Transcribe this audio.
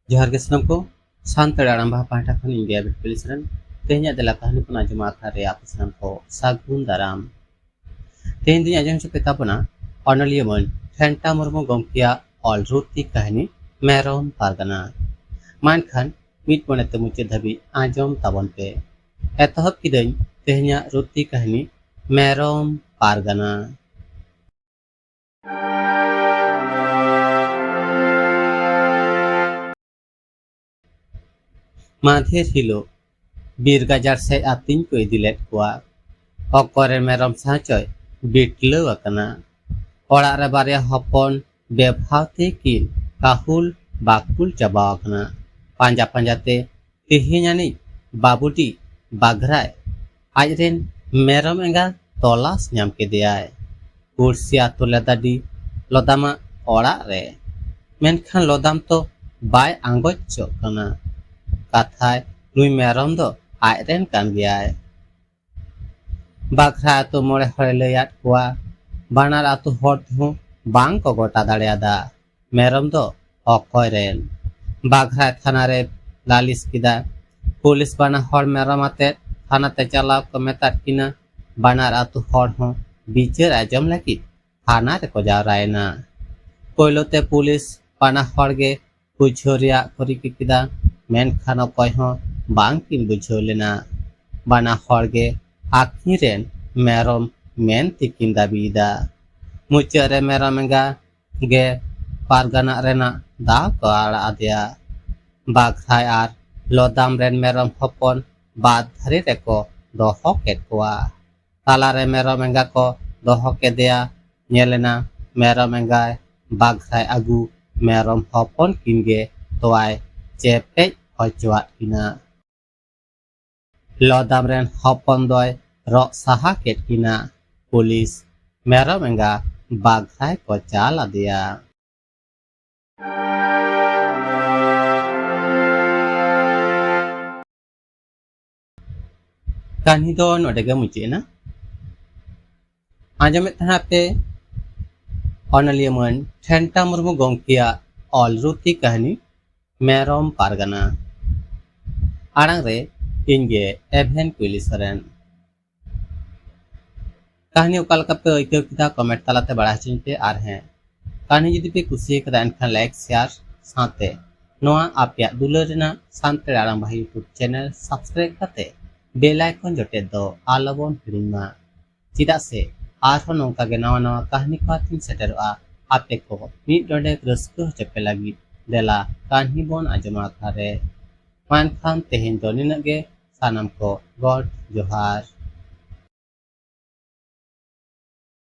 जोहार के सनम को सानताड़ी आड़ांग बाहा पाहटा खन इंडिया बिट पुलिस तेहnya adalah kahani pun ajam akare apa sanam ko sagun daram तेहन दिन ajam से पिता पना ऑनलियमन ठेंटा मुर्मू गमकिया ऑल रुती कहनी मेरोम पारगना मान खान मीट पने मुचे धबी आजम ताबन पे एतहब किदन तेहnya रुती कहनी मेरोम पारगना माधेर हिलो बीर गाजार से आतिन को इदिलेट कुआ অকরের মেরম সাহায্যয় বিটলেও আকানা অড়াগ রে বারিয়া হপন বেভাতে কিন কাহুল বাকুল চাবা আকানা পাঞ্জা পাঞ্জাতে তেহেኛনি বাবুটি বাঘরায় আজরেন মেরম এঙ্গা তলাস ᱧᱟᱢ ᱠᱮᱫᱮᱭᱟᱭ ᱯᱩᱲᱥᱤ ᱟᱛᱳ ᱞᱮᱫᱟᱰᱤ ᱞᱚᱫᱟᱢᱟ ᱚᱲᱟᱜ ᱨᱮ ᱢᱮᱱᱠᱷᱟᱱ ᱞᱚᱫᱟᱢ ᱛᱚ ᱵᱟᱭ ᱟᱸᱜᱚᱪᱚᱜ ᱠᱟᱱᱟ ᱠᱟᱛᱷᱟᱭ ᱱᱩᱭ ᱢᱮᱨᱚᱢ ᱫᱚ ᱟᱡᱨᱮᱱ ᱠᱟᱱ ᱜᱮᱭᱟᱭ बाघरा आतो मोड़े हड़े लैयाद कुआ बानार आतो हड़ हूँ बांग को गोटा दाड़ेयादा मेरम दो अकय रेन बाघरा थाना रे लालिस किदा पुलिस बाना हड़ मेरम आते थाना ते चलाव को मेताद किना बानार आतो हड़ हूँ बिचार आजम लगी थाना रे को जावरायना पोयलोते पुलिस बाना हड़ गे बुझाव रियाग करि किदा मेनखान अकय हूँ बांग किन बुझाव लेना बाना हड़ गे आखिरेन मेरम मेन तिकिन दाबीदा मुचारे मेरम एंगा गे पारगाना रेना दा को आड़ा आदिया बाघराय आर लदाम रेन मेरम हपन बाद धारी रेको दोहो केद कोआ तालारे मेरम एंगा को दोहो केदेया नेलेना मेरम एंगाय बाघराय आगु मेरम हपन किनगे तोआय चेपेज हचुआद किना लदाम रेन हपन दोय रक साहा केद किना पुलिस मेरम एंगा बाघराय को चाल आदिया कहानी दो नोडेगे मुचेना आजमे तहना पे ऑनलियमन ठेंटा मुर्मू गमकिया ऑल रुती कहनी मेरम पारगना आड़ांग रे इनगे एभेन पुलिसरेन कहानी उकालका पे ओइकेव किदा कमेंट तालाते बड़ा चिनते आर हैं कहानी जदि पे कुसी कदा एनखान लाइक शेयर साथे नोआ आपिया दुलार रेना सानताड़ी आड़ांग बाहा यूट्यूब चैनल सब्सक्राइब कते बेल आइकन जटे दो आलोबन हिड़िमा चिदा से आरहों नोंका गे नवा नवा कहानी को आतिन सेटेरोआ आपे को मिद डोडेक रस्को होचेपे लागी देला कहानी बोन आजमा आखारे मानखान तेहेन दो निनागे सानाम को गॉड जोहार।